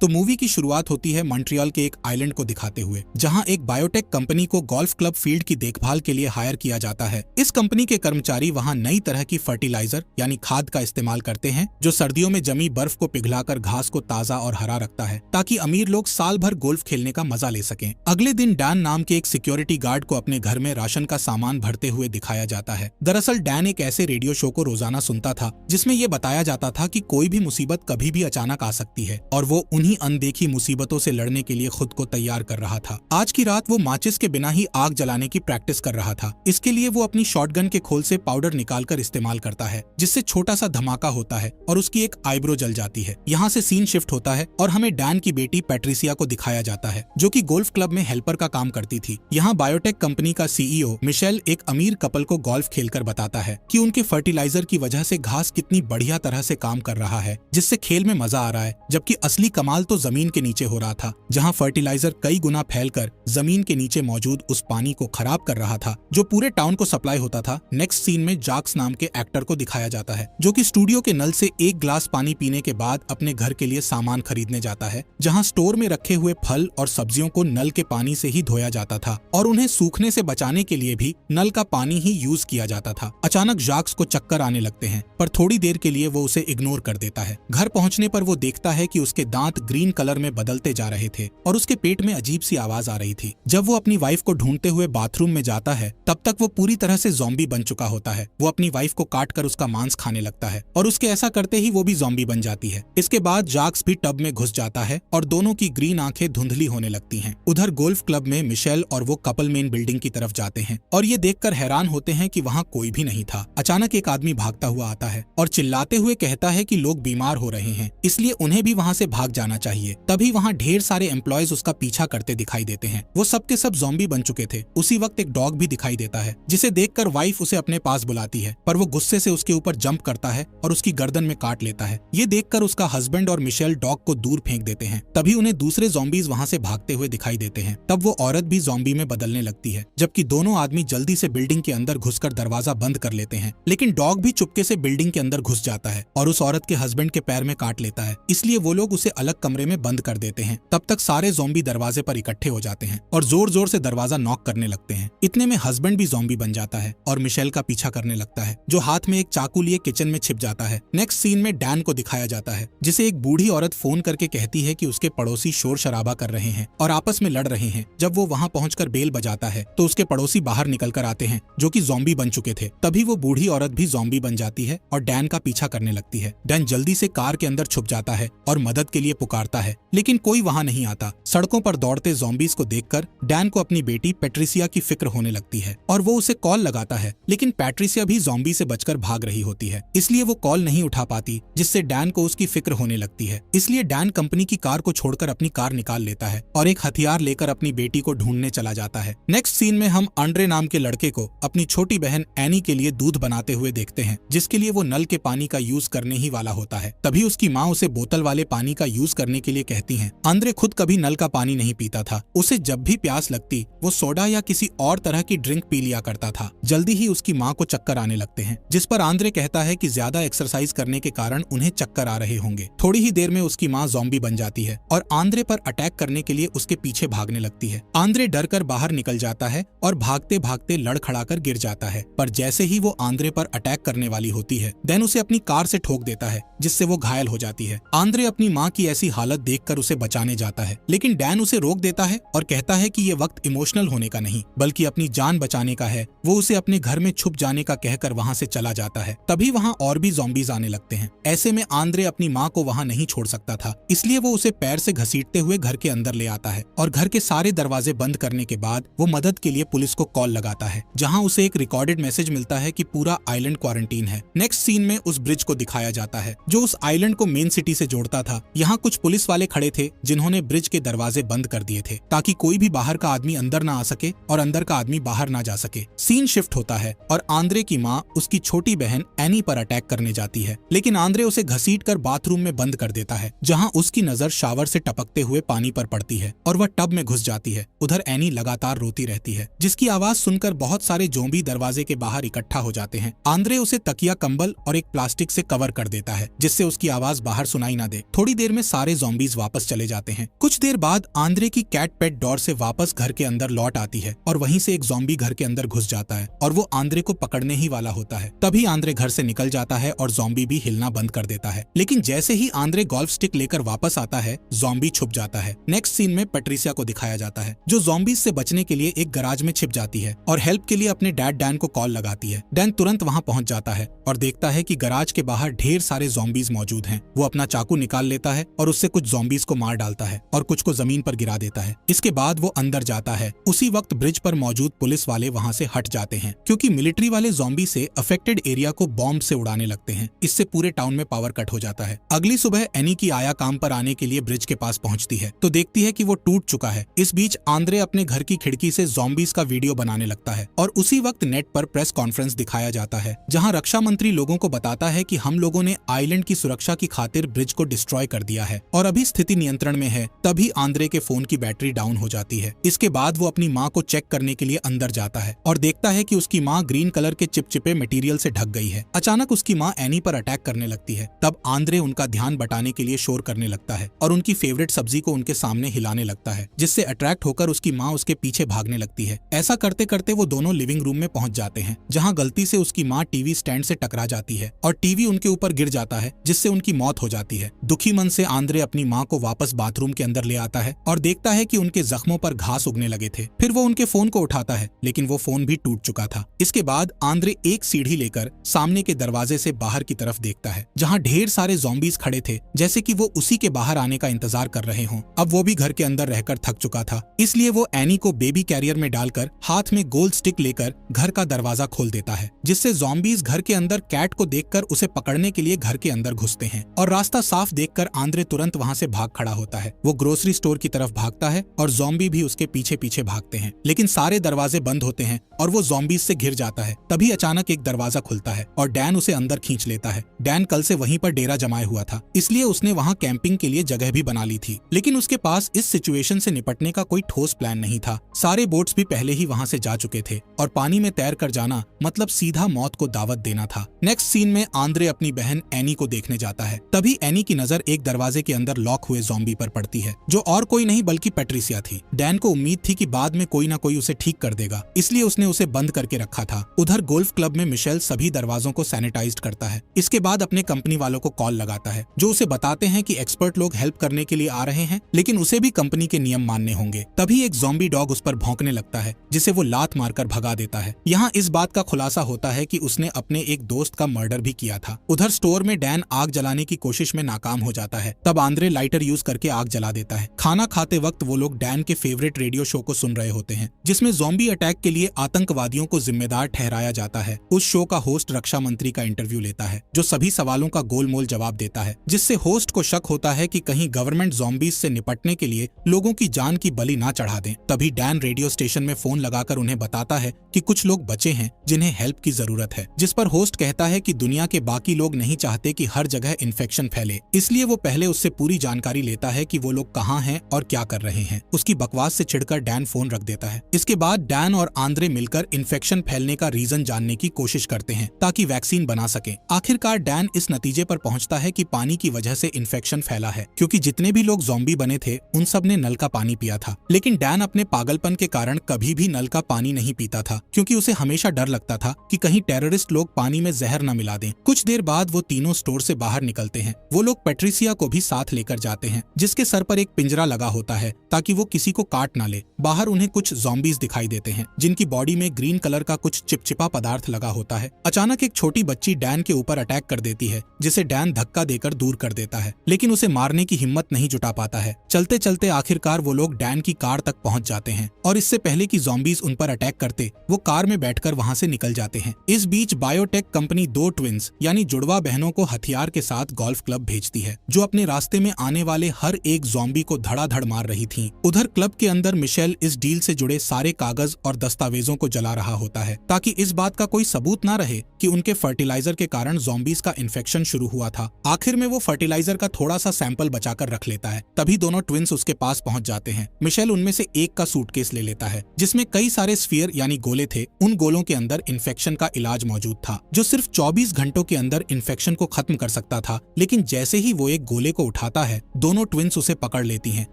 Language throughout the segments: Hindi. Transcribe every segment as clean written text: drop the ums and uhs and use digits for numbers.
तो मूवी की शुरुआत होती है मॉन्ट्रियल के एक आइलैंड को दिखाते हुए, जहां एक बायोटेक कंपनी को गोल्फ क्लब फील्ड की देखभाल के लिए हायर किया जाता है। इस कंपनी के कर्मचारी वहां नई तरह की फर्टिलाइजर यानी खाद का इस्तेमाल करते हैं, जो सर्दियों में जमी बर्फ को पिघलाकर घास को ताजा और हरा रखता है, ताकि अमीर लोग साल भर गोल्फ खेलने का मजा ले सकें। अगले दिन डैन नाम के एक सिक्योरिटी गार्ड को अपने घर में राशन का सामान भरते हुए दिखाया जाता है। दरअसल डैन एक ऐसे रेडियो शो को रोजाना सुनता था जिसमें ये बताया जाता था कि कोई भी मुसीबत कभी भी अचानक आ सकती है, और वो उन्हीं अनदेखी मुसीबतों से लड़ने के लिए खुद को तैयार कर रहा था। आज की रात वो माचिस के बिना ही आग जलाने की प्रैक्टिस कर रहा था। इसके लिए वो अपनी शॉटगन के खोल से पाउडर निकालकर इस्तेमाल करता है, जिससे छोटा सा धमाका होता है और उसकी एक आईब्रो जल जाती है। यहाँ से सीन शिफ्ट होता है और हमें डैन की बेटी पैट्रिसिया को दिखाया जाता है, जो कि गोल्फ क्लब में हेल्पर का काम करती थी। यहाँ बायोटेक कंपनी का सीईओ मिशेल एक अमीर कपल को गोल्फ खेलकर बताता है कि उनके फर्टिलाइजर की वजह से घास कितनी बढ़िया तरह से काम कर रहा है, जिससे खेल में मजा आ रहा है, जबकि असली कमाल तो जमीन के नीचे हो रहा था, जहां फर्टिलाइजर कई गुना फैलकर जमीन के नीचे मौजूद उस पानी को खराब कर रहा था जो पूरे टाउन को सप्लाई होता था। नेक्स्ट सीन में जैक्स नाम के एक्टर को दिखाया जाता है, जो कि स्टूडियो के नल से एक ग्लास पानी पीने के बाद अपने घर के लिए सामान खरीदने जाता है, जहां स्टोर में रखे हुए फल और सब्जियों को नल के पानी से ही धोया जाता था और उन्हें सूखने से बचाने के लिए भी नल का पानी ही यूज किया जाता था। अचानक जैक्स को चक्कर आने लगते हैं, पर थोड़ी देर के लिए वो उसे इग्नोर कर देता है। घर पहुंचने पर वो देखता है कि उसके दांत ग्रीन कलर में बदलते जा रहे थे और उसके पेट में अजीब सी आवाज आ रही थी। जब वो अपनी वाइफ को ढूंढते हुए बाथरूम में जाता है, तब तक वो पूरी तरह से ज़ॉम्बी बन चुका होता है। वो अपनी वाइफ को काट कर उसका मांस खाने लगता है और उसके ऐसा करते ही वो भी ज़ॉम्बी बन जाती है। इसके बाद जैक्स भी टब में घुस जाता है और दोनों की ग्रीन आंखें धुंधली होने लगती हैं। उधर गोल्फ क्लब में मिशेल और वो कपल मेन बिल्डिंग की तरफ जाते हैं और ये देखकर हैरान होते हैं कि वहाँ कोई भी नहीं था। अचानक एक आदमी भागता हुआ आता है और चिल्लाते हुए कहता है कि लोग बीमार हो रहे हैं, इसलिए उन्हें भी वहाँ से भाग जाना चाहिए। तभी वहाँ ढेर सारे एम्प्लॉयज उसका पीछा करते दिखाई देते हैं। वो सब के सब ज़ॉम्बी बन चुके थे। उसी वक्त एक डॉग भी दिखाई देता है, जिसे देखकर वाइफ उसे अपने पास बुलाती है, पर वो गुस्से से उसके ऊपर जंप करता है और उसकी गर्दन में काट लेता है। ये देखकर उसका हस्बैंड और मिशेल डॉग को दूर फेंक देते हैं। तभी उन्हें दूसरे ज़ॉम्बीज वहाँ से भागते हुए दिखाई देते हैं। तब वो औरत भी ज़ॉम्बी में बदलने लगती है, जबकि दोनों आदमी जल्दी से बिल्डिंग के अंदर घुसकर दरवाजा बंद कर लेते हैं। लेकिन डॉग भी चुपके से बिल्डिंग के अंदर घुस जाता है और उस औरत के हस्बैंड के पैर में काट लेता है, इसलिए वो लोग उसे अलग कमरे में बंद कर देते हैं। तब तक सारे ज़ॉम्बी दरवाजे पर इकट्ठे हो जाते हैं और जोर जोर से दरवाजा नॉक करने लगते हैं। इतने में हस्बैंड भी ज़ॉम्बी बन जाता है और मिशेल का पीछा करने लगता है, जो हाथ में एक चाकू लिए किचन में छिप जाता है। नेक्स्ट सीन में डैन को दिखाया जाता है, जिसे एक बूढ़ी औरत फोन करके कहती है कि उसके पड़ोसी शोर शराबा कर रहे हैं और आपस में लड़ रहे हैं। जब वो वहाँ पहुंचकर बेल बजाता है तो उसके पड़ोसी बाहर निकल कर आते हैं, जो कि ज़ॉम्बी बन चुके थे। तभी वो बूढ़ी औरत भी ज़ॉम्बी बन जाती है और डैन का पीछा करने लगती है। डैन जल्दी से कार के अंदर छुप जाता है और मदद के लिए पुकारता है, लेकिन कोई वहाँ नहीं आता। सड़कों पर दौड़ते ज़ॉम्बीज को देखकर डैन को अपनी बेटी पैट्रिसिया की फिक्र होने लगती है और वो उसे कॉल लगाता है, लेकिन पैट्रिसिया भी ज़ॉम्बी से बचकर भाग रही होती है, इसलिए वो कॉल नहीं उठा पाती, जिससे डैन को उसकी फिक्र होने लगती है। इसलिए डैन कंपनी की कार को छोड़कर अपनी कार निकाल लेता है और एक हथियार लेकर अपनी बेटी को ढूंढने चला जाता है। नेक्स्ट सीन में हम आंड्रे नाम के लड़के को अपनी छोटी बहन एनी के लिए दूध बनाते हुए देखते हैं, जिसके लिए वो नल के पानी का यूज करने ही वाला होता है। तभी उसकी माँ उसे बोतल वाले पानी का यूज करने के लिए कहती है। आंद्रे खुद कभी नल का पानी नहीं पीता था। उसे जब भी प्यास लगती वो सोडा या किसी और तरह की ड्रिंक पी लिया करता था। जल्दी ही उसकी माँ को चक्कर आने लगते हैं, जिस पर आंद्रे कहता है कि ज्यादा एक्सरसाइज करने के कारण उन्हें चक्कर आ रहे होंगे। थोड़ी ही देर में उसकी माँ ज़ॉम्बी बन जाती है और आंद्रे पर अटैक करने के लिए उसके पीछे भागने लगती है। आंद्रे डर कर बाहर निकल जाता है और भागते भागते लड़खड़ाकर गिर जाता है, पर जैसे ही वो आंद्रे पर अटैक करने वाली होती है, डैन उसे अपनी कार से ठोक देता है, जिससे वो घायल हो जाती है। आंद्रे अपनी माँ की ऐसी हालत देखकर उसे बचाने जाता है, लेकिन डैन उसे रोक देता है और कहता है कि ये वक्त इमोशनल होने का नहीं, बल्कि अपनी जान बचाने का है। वो उसे अपने घर में छुप जाने का कहकर वहाँ से चला जाता है। तभी वहाँ और भी ज़ॉम्बीज आने लगते हैं। ऐसे में आंद्रे अपनी माँ को वहाँ नहीं छोड़ सकता था, इसलिए वो उसे पैर से घसीटते हुए घर के अंदर ले आता है और घर के सारे दरवाजे बंद करने के बाद वो मदद के लिए पुलिस को कॉल लगाता है, जहाँ उसे एक रिकॉर्डेड मैसेज मिलता है कि पूरा आइलैंड क्वारंटीन है। नेक्स्ट सीन में उस ब्रिज को दिखाया जाता है जो उस आइलैंड को मेन सिटी से जोड़ता था। यहाँ कुछ पुलिस वाले खड़े थे जिन्होंने ब्रिज के दरवाजे बंद कर दिए थे, ताकि कोई भी बाहर का आदमी अंदर ना आ सके और अंदर का आदमी बाहर ना जा सके। सीन शिफ्ट होता है और आंद्रे की माँ उसकी छोटी बहन एनी पर अटैक करने जाती है, लेकिन आंद्रे उसे घसीटकर बाथरूम में बंद कर देता है, जहाँ उसकी नजर शावर से टपकते हुए पानी पर पड़ती है और वह टब में घुस जाती है। उधर एनी लगातार रोती रहती है, जिसकी आवाज सुनकर बहुत सारे ज़ॉम्बी दरवाजे के बाहर इकट्ठा हो जाते हैं। आंद्रे उसे तकिया, कंबल और एक प्लास्टिक से कवर कर देता है, जिससे उसकी आवाज बाहर सुनाई ना दे। थोड़ी देर में सारे सारे ज़ॉम्बीज वापस चले जाते हैं। कुछ देर बाद आंद्रे की कैट पेट डॉर से वापस घर के अंदर लौट आती है और वहीं से एक ज़ॉम्बी घर के अंदर घुस जाता है और वो आंद्रे को पकड़ने ही वाला होता है। तभी आंद्रे घर से निकल जाता है और ज़ॉम्बी भी हिलना बंद कर देता है। लेकिन जैसे ही आंद्रे गोल्फ स्टिक लेकर वापस आता है, ज़ॉम्बी छुप जाता है। नेक्स्ट सीन में पैट्रिसिया को दिखाया जाता है जो ज़ॉम्बीज से बचने के लिए एक गराज में छिप जाती है और हेल्प के लिए अपने डैड डैन को कॉल लगाती है। डैन तुरंत वहां पहुंच जाता है और देखता है कि गराज के बाहर ढेर सारे ज़ॉम्बीज मौजूद हैं। वो अपना चाकू निकाल लेता है और उससे कुछ ज़ॉम्बीज को मार डालता है और कुछ को जमीन पर गिरा देता है। इसके बाद वो अंदर जाता है। उसी वक्त ब्रिज पर मौजूद पुलिस वाले वहां से हट जाते हैं क्योंकि मिलिट्री वाले ज़ॉम्बी से अफेक्टेड एरिया को बॉम्ब से उड़ाने लगते हैं। इससे पूरे टाउन में पावर कट हो जाता है। अगली सुबह एनी की आया काम पर आने के लिए ब्रिज के पास पहुंचती है तो देखती है कि वो टूट चुका है। इस बीच आंद्रे अपने घर की खिड़की से ज़ॉम्बीज का वीडियो बनाने लगता है और उसी वक्त नेट पर प्रेस कॉन्फ्रेंस दिखाया जाता है जहां रक्षा मंत्री लोगों को बताता है कि हम लोगों ने आइलैंड की सुरक्षा की खातिर ब्रिज को डिस्ट्रॉय कर दिया है और अभी स्थिति नियंत्रण में है। तभी आंद्रे के फोन की बैटरी डाउन हो जाती है। इसके बाद वो अपनी माँ को चेक करने के लिए अंदर जाता है और देखता है कि उसकी माँ ग्रीन कलर के चिपचिपे मटेरियल से ढक गई है। अचानक उसकी माँ एनी पर अटैक करने लगती है। तब आंद्रे उनका ध्यान बटाने के लिए शोर करने लगता है और उनकी फेवरेट सब्जी को उनके सामने हिलाने लगता है जिससे अट्रैक्ट होकर उसकी माँ उसके पीछे भागने लगती है। ऐसा करते करते वो दोनों लिविंग रूम में पहुंच जाते हैं जहां गलती से उसकी माँ टीवी स्टैंड से टकरा जाती है और टीवी उनके ऊपर गिर जाता है जिससे उनकी मौत हो जाती है। दुखी मन से आंद्रे अपनी माँ को वापस बाथरूम के अंदर ले आता है और देखता है कि उनके जख्मों पर घास उगने लगे थे। फिर वो उनके फोन को उठाता है लेकिन वो फोन भी टूट चुका था। इसके बाद आंद्रे एक सीढ़ी लेकर सामने के दरवाजे से बाहर की तरफ देखता है जहाँ ढेर सारे ज़ॉम्बीज खड़े थे जैसे कि वो उसी के बाहर आने का इंतजार कर रहे हों। अब वो भी घर के अंदर रहकर थक चुका था, इसलिए वो एनी को बेबी कैरियर में डालकर हाथ में गोल्ड स्टिक लेकर घर का दरवाजा खोल देता है जिससे ज़ॉम्बीज घर के अंदर कैट को देखकर उसे पकड़ने के लिए घर के अंदर घुसते हैं और रास्ता साफ देखकर आंद्रे तुरंत वहां से भाग खड़ा होता है। वो ग्रोसरी स्टोर की तरफ भागता है और ज़ॉम्बी भी उसके पीछे पीछे भागते हैं लेकिन सारे दरवाजे बंद होते हैं और वो ज़ॉम्बीज से घिर जाता है। तभी अचानक एक दरवाजा खुलता है और डैन उसे अंदर खींच लेता है। डैन कल से वहीं पर डेरा जमाए हुआ था इसलिए उसने वहां कैंपिंग के लिए जगह भी बना ली थी, लेकिन उसके पास इस सिचुएशन से निपटने का कोई ठोस प्लान नहीं था। सारे बोट्स भी पहले ही वहां से जा चुके थे और पानी में तैर कर जाना मतलब सीधा मौत को दावत देना था। नेक्स्ट सीन में आंद्रे अपनी बहन एनी को देखने जाता है। तभी एनी की नजर एक दरवाजे के अंदर लॉक हुए ज़ॉम्बी पर पड़ती है जो और कोई नहीं बल्कि पैट्रिसिया थी। डैन को उम्मीद थी कि बाद में कोई ना कोई उसे ठीक कर देगा, इसलिए उसने उसे बंद करके रखा था। उधर गोल्फ क्लब में मिशेल सभी दरवाजों को सैनिटाइज करता है। इसके बाद अपने कंपनी वालों को कॉल लगाता है जो उसे बताते हैं कि एक्सपर्ट लोग हेल्प करने के लिए आ रहे हैं लेकिन उसे भी कंपनी के नियम मानने होंगे। तभी एक ज़ॉम्बी डॉग उस पर भौंकने लगता है जिसे वो लात मारकर भगा देता है। यहाँ इस बात का खुलासा होता है कि उसने अपने एक दोस्त का मर्डर भी किया था। उधर स्टोर में डैन आग जलाने की कोशिश में नाकाम हो जाता है। तब आंद्रे लाइटर यूज करके आग जला देता है। खाना खाते वक्त वो लोग डैन के फेवरेट रेडियो शो को सुन रहे होते हैं जिसमें ज़ॉम्बी अटैक के लिए आतंकवादियों को जिम्मेदार ठहराया जाता है। उस शो का होस्ट रक्षा मंत्री का इंटरव्यू लेता है जो सभी सवालों का गोलमोल जवाब देता है जिससे होस्ट को शक होता है कि कहीं गवर्नमेंट ज़ॉम्बीज से निपटने के लिए लोगों की जान की बलि ना चढ़ा दें। तभी डैन रेडियो स्टेशन में फोन लगाकर उन्हें बताता है कि कुछ लोग बचे हैं जिन्हें हेल्प की जरूरत है, जिस पर होस्ट कहता है कि दुनिया के बाकी लोग नहीं चाहते कि हर जगह इन्फेक्शन फैले, इसलिए वो पहले उससे पूरी जानकारी लेता है कि वो लोग कहाँ हैं और क्या कर रहे हैं। उसकी बकवास से चिढ़कर डैन फोन रख देता है। इसके बाद डैन और आंद्रे मिलकर इन्फेक्शन फैलने का रीजन जानने की कोशिश करते हैं ताकि वैक्सीन बना सके। आखिरकार डैन इस नतीजे पर पहुंचता है कि पानी की वजह से इन्फेक्शन फैला है क्योंकि जितने भी लोग ज़ॉम्बी बने थे उन सब ने नल का पानी पिया था। लेकिन डैन अपने पागलपन के कारण कभी भी नल का पानी नहीं पीता था क्योंकि उसे हमेशा डर लगता था कि कहीं टेररिस्ट लोग पानी में जहर न मिला दें। कुछ देर बाद वो तीनों स्टोर से बाहर निकलते हैं। वो लोग पैट्रिसिया को भी साथ लेकर जाते हैं जिसके सर पर एक पिंजरा लगा होता है ताकि वो किसी को काट ना ले। बाहर उन्हें कुछ ज़ॉम्बीज दिखाई देते हैं जिनकी बॉडी में ग्रीन कलर का कुछ चिपचिपा पदार्थ लगा होता है। अचानक एक छोटी बच्ची डैन के ऊपर अटैक कर देती है जिसे डैन धक्का देकर दूर कर देता है लेकिन उसे मारने की हिम्मत नहीं जुटा पाता है। चलते चलते आखिरकार वो लोग डैन की कार तक पहुंच जाते हैं और इससे पहले कि ज़ॉम्बीज उन पर अटैक करते वो कार में बैठकर वहां से निकल जाते हैं। इस बीच बायोटेक कंपनी 2 ट्विंस यानी जुड़वा बहनों को हथियार के साथ गोल्फ क्लब भेजती है जो अपने रास्ते में आने वाले हर एक ज़ॉम्बी को धड़ाधड़ मार रही थी। उधर क्लब के अंदर मिशेल इस डील से जुड़े सारे कागज और दस्तावेजों को जला रहा होता है ताकि इस बात का कोई सबूत ना रहे कि उनके फर्टिलाइजर के कारण ज़ॉम्बीज का इन्फेक्शन शुरू हुआ था। आखिर में वो फर्टिलाइजर का थोड़ा सा सैंपल बचाकर रख लेता है। तभी दोनों ट्विंस उसके पास पहुंच जाते हैं। मिशेल उनमें से एक का सूटकेस ले लेता है जिसमें कई सारे स्फीयर यानी गोले थे। उन गोलों के अंदर इन्फेक्शन का इलाज मौजूद था जो सिर्फ 24 घंटों के अंदर इन्फेक्शन को खत्म कर सकता था। लेकिन जैसे ही वो एक गोले को उठाता है, दोनों ट्विंस उसे पकड़ लेती हैं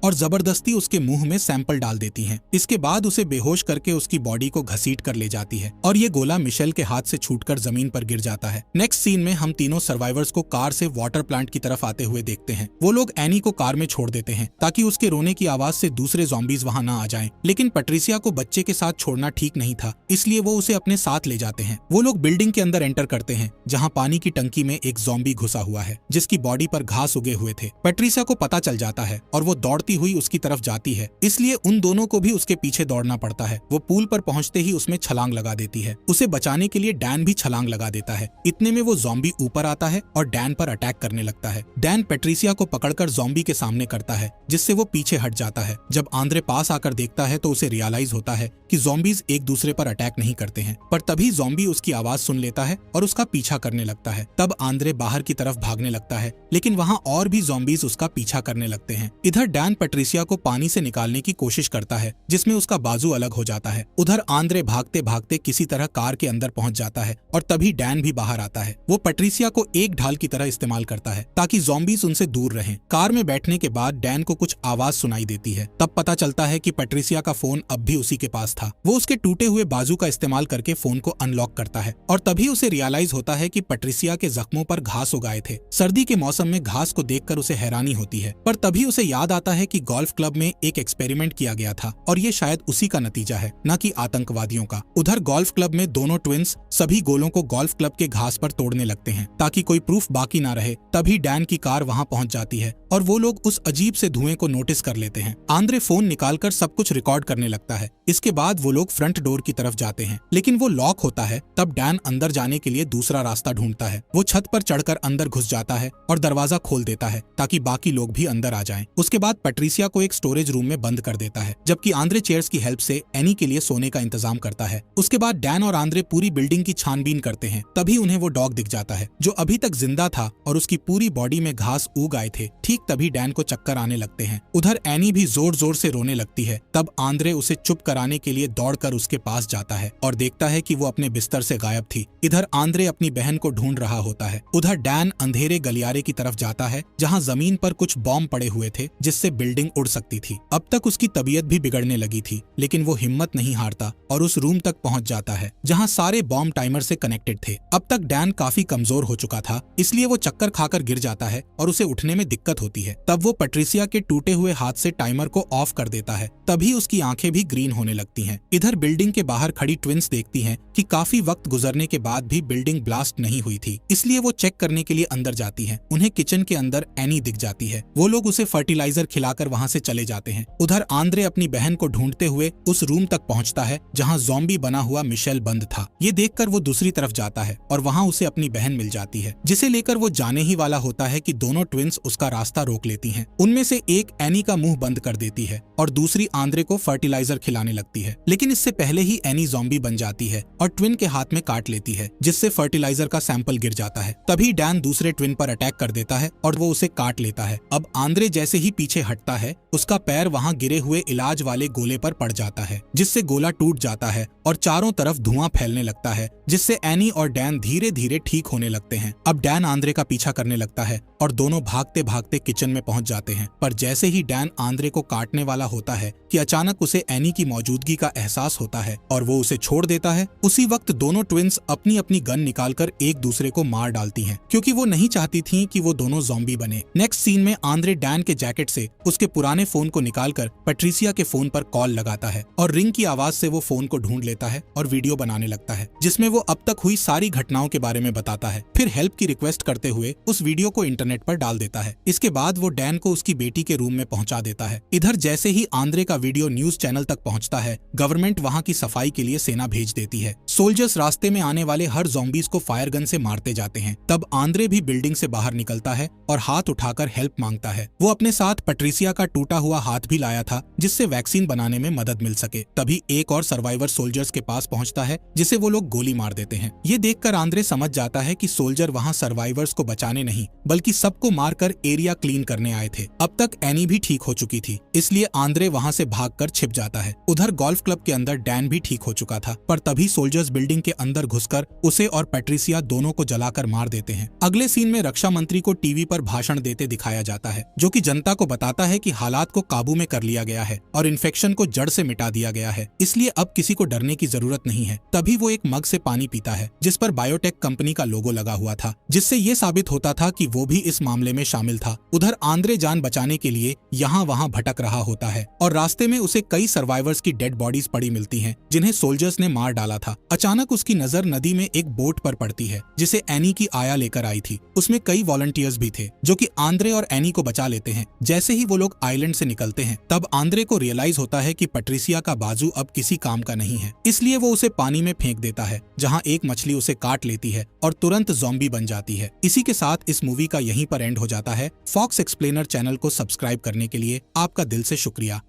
और जबरदस्ती उसके मुंह में सैंपल डाल देती हैं। इसके बाद उसे बेहोश करके उसकी बॉडी को घसीट कर ले जाती है और ये गोला मिशेल के हाथ से छूटकर जमीन पर गिर जाता है। नेक्स्ट सीन में हम तीनों सर्वाइवर्स को कार से वाटर प्लांट की तरफ आते हुए देखते हैं। वो लोग एनी को कार में छोड़ देते हैं ताकि उसके रोने की आवाज से दूसरे ज़ॉम्बीज वहां ना आ जाएं। लेकिन पैट्रिसिया को बच्चे के साथ छोड़ना ठीक नहीं था, इसलिए वो उसे अपने साथ ले जाते हैं। वो लोग बिल्डिंग के अंदर एंटर करते हैं जहां पानी की टंकी में एक ज़ॉम्बी घुसा हुआ है जिसकी बॉडी पर घास उगे हुए थे। पैट्रिसिया को पता चल जाता है और वो दौड़ती हुई उसकी तरफ जाती है, इसलिए उन दोनों को भी उसके पीछे दौड़ना पड़ता है। वो पूल पर पहुंचते ही उसमें छलांग लगा देती है। उसे बचाने के लिए डैन भी छलांग लगा देता है। इतने में वो ज़ॉम्बी ऊपर आता है और डैन पर अटैक करने लगता है। डैन पैट्रिसिया को पकड़कर ज़ॉम्बी के सामने करता है जिससे वो पीछे हट जाता है। जब आंद्रे पास आकर देखता है तो उसे रियलाइज होता है कि ज़ॉम्बीज एक दूसरे पर अटैक नहीं करते हैं, पर तभी ज़ॉम्बी उसकी आवाज सुन लेता है और उसका पीछा करने लगता है। तब आंद्रे बाहर की तरफ भागने लगता है, लेकिन वहाँ और भी ज़ॉम्बीज उसका पीछा करने लगते हैं। इधर डैन पैट्रिसिया को पानी से निकालने की कोशिश करता है जिसमें उसका बाजू अलग हो जाता है। उधर आंद्रे भागते भागते किसी तरह कार के अंदर पहुंच जाता है और तभी डैन भी बाहर आता है। वो पैट्रिसिया को एक ढाल की तरह इस्तेमाल करता है ताकि ज़ॉम्बीज उनसे दूर रहें। कार में बैठने के बाद डैन को कुछ आवाज सुनाई देती है। तब पता चलता है कि पैट्रिसिया का फोन अब भी उसी के पास था। वो उसके टूटे हुए बाजू का इस्तेमाल करके फोन को अनलॉक करता है और तभी उसे रियलाइज होता है कि पैट्रिसिया के जख्मों पर घास उगाए थे। सर्दी के मौसम में घास को देखकर उसे हैरानी होती है, पर तभी उसे याद आता है कि गोल्फ क्लब में एक एक्सपेरिमेंट किया गया था और ये शायद उसी का नतीजा है, न कि आतंकवादियों का। उधर गोल्फ क्लब में दोनों ट्विंस सभी गोलों को गोल्फ क्लब के घास पर तोड़ने लगते हैं ताकि कोई प्रूफ बाकी ना रहे। तभी डैन की कार वहां पहुंच जाती है और वो लोग उस अजीब से धुएं को नोटिस कर लेते हैं। आंद्रे फोन निकालकर सब कुछ रिकॉर्ड करने लगता है। इसके बाद वो लोग फ्रंट डोर की तरफ जाते हैं, लेकिन वो लॉक होता है। तब डैन अंदर जाने के लिए दूसरा रास्ता ढूंढता है। वो छत पर चढ़कर अंदर घुस जाता है और दरवाजा खोल देता है ताकि बाकी लोग भी अंदर आ जाएं। उसके बाद पैट्रिसिया को एक स्टोरेज रूम में बंद कर देता है, जबकि आंद्रे चेयर्स की हेल्प से एनी के लिए सोने का इंतजाम करता है। उसके बाद डैन और आंद्रे पूरी बिल्डिंग की छानबीन करते हैं। तभी उन्हें वो डॉग दिख जाता है जो अभी तक जिंदा था और उसकी पूरी बॉडी में घास उग आए थे। ठीक तभी डैन को चक्कर आने लगते हैं। उधर एनी भी जोर जोर से रोने लगती है। तब आंद्रे उसे चुप कराने के लिए दौड़कर उसके पास जाता है और देखता है कि वो अपने बिस्तर से गायब थी। इधर आंद्रे अपनी बहन को ढूंढ रहा होता है। उधर डैन अंधेरे गलियारे की तरफ जाता है जहां जमीन पर कुछ बॉम्ब पड़े हुए थे जिससे बिल्डिंग उड़ सकती थी। अब तक उसकी तबीयत भी बिगड़ने लगी थी, लेकिन वो हिम्मत नहीं हारता और उस रूम तक पहुंच जाता है जहां सारे बॉम्ब टाइमर से कनेक्टेड थे। अब तक डैन काफी कमजोर हो चुका था, इसलिए वो चक्कर खाकर गिर जाता है और उसे उठने में दिक्कत होती है। तब वो पैट्रिसिया के टूटे हुए हाथ से टाइमर को ऑफ कर देता है। तभी उसकी आंखें भी ग्रीन होने लगती हैं। इधर बिल्डिंग के बाहर खड़ी ट्विंस देखती हैं कि काफी वक्त गुजरने के बाद भी बिल्डिंग ब्लास्ट नहीं हुई थी, इसलिए वो चेक करने के लिए अंदर जाती हैं। उन्हें किचन के अंदर एनी दिख जाती है। वो लोग उसे फर्टिलाइजर खिलाकर वहां से चले जाते हैं। उधर आंद्रे अपनी बहन को ढूंढते हुए उस रूम तक पहुंचता है जहां ज़ॉम्बी बना हुआ मिशेल बंद था। ये देखकर वो दूसरी तरफ जाता है और वहां उसे अपनी बहन मिल जाती है, जिसे लेकर वो जाने ही वाला होता है कि दोनों ट्विंस उसका रास्ता रोक लेती हैं। उनमें से एक एनी का मुंह बंद कर देती है और दूसरी आंद्रे को फर्टिलाइजर खिलाने लगती है। लेकिन इससे पहले ही एनी ज़ॉम्बी बन जाती है और ट्विन के हाथ में काट लेती है, जिससे फर्टिलाइजर का सैंपल गिर जाता है। तभी डैन दूसरे ट्विन पर अटैक कर देता है और वो उसे काट लेता है। अब आंद्रे जैसे ही पीछे हटता है, उसका पैर वहां गिरे हुए इलाज वाले गोले पर पड़ जाता है, जिससे गोला टूट जाता है और चारों तरफ धुआं फैलने लगता है, जिससे एनी और डैन धीरे धीरे ठीक होने लगते हैं। अब डैन आंद्रे का पीछा करने लगता है और दोनों भागते भागते किचन में पहुंच जाते हैं। पर जैसे ही डैन आंद्रे को काटने वाला होता है कि अचानक उसे एनी की मौजूदगी का एहसास होता है और वो उसे छोड़ देता है। उसी वक्त दोनों ट्विंस अपनी अपनी गन निकालकर एक दूसरे को मार डालती हैं, क्योंकि वो नहीं चाहती थी कि वो दोनों ज़ॉम्बी बने। नेक्स्ट सीन में आंद्रे डैन के जैकेट से उसके पुराने फोन को निकालकर पैट्रिसिया के फोन पर कॉल लगाता है और रिंग की आवाज से वो फोन को ढूंढ लेता है और वीडियो बनाने लगता है, जिसमें वो अब तक हुई सारी घटनाओं के बारे में बताता है। फिर हेल्प की रिक्वेस्ट करते हुए उस वीडियो को इंटरनेट पर डाल देता है। इसके बाद वो डैन को उसकी बेटी के रूम में पहुंचा देता है। इधर जैसे ही आंद्रे का वीडियो न्यूज चैनल तक पहुंचता है, गवर्नमेंट वहां की सफाई के लिए सेना भेज देती है। सोल्जर्स रास्ते में आने वाले हर ज़ॉम्बीज को फायर गन से मारते जाते हैं। तब आंद्रे भी बिल्डिंग से बाहर निकलता है और हाथ उठाकर हेल्प मांगता है। वो अपने साथ पैट्रिसिया का टूटा हुआ हाथ भी लाया था, जिससे वैक्सीन बनाने में मदद मिल सके। तभी एक और सर्वाइवर सोल्जर्स के पास पहुंचता है, जिसे वो लोग गोली मार देते हैं। ये देखकर आंद्रे समझ जाता है कि सोल्जर वहां सर्वाइवर्स को बचाने नहीं, बल्कि सबको मारकर एरिया क्लीन करने आए थे। अब तक एनी भी ठीक हो चुकी थी, इसलिए आंद्रे वहां से भागकर छिप जाता है। उधर गोल्फ क्लब के अंदर डैन भी ठीक हो चुका था, पर तभी सोल्जर्स बिल्डिंग के अंदर घुसकर उसे और पैट्रिसिया दोनों को जलाकर मार देते हैं। अगले सीन में रक्षा मंत्री को टीवी पर भाषण देते दिखाया जाता है, जो कि जनता को बताता है कि हालात को काबू में कर लिया गया है और इन्फेक्शन को जड़ से मिटा दिया गया है, इसलिए अब किसी को डरने की जरूरत नहीं है। तभी वो एक मग से पानी पीता है जिस पर बायोटेक कंपनी का लोगो लगा हुआ था, जिससे ये साबित होता था कि वो भी इस मामले में शामिल था। उधर आंद्रे जान बचाने के लिए यहाँ वहाँ भटक रहा होता है और रास्ते में उसे कई सर्वाइवर्स की डेड बॉडीज पड़ी मिलती हैं, जिन्हें सोल्जर्स ने मार डाला था। अचानक उसकी नजर नदी में एक बोट पर पड़ती है जिसे एनी की आया लेकर आई थी। उसमें कई वॉलंटियर्स भी थे जो कि आंद्रे और एनी को बचा लेते हैं। जैसे ही वो लोग आइलैंड से निकलते हैं, तब आंद्रे को रियलाइज होता है कि पैट्रिसिया का बाजू अब किसी काम का नहीं है, इसलिए वो उसे पानी में फेंक देता है, जहाँ एक मछली उसे काट लेती है और तुरंत ज़ॉम्बी बन जाती है। इसी के साथ इस मूवी का यहीं पर एंड हो जाता है। फॉक्स एक्सप्लेनर चैनल को सब्सक्राइब करने के लिए आपका दिल से शुक्रिया।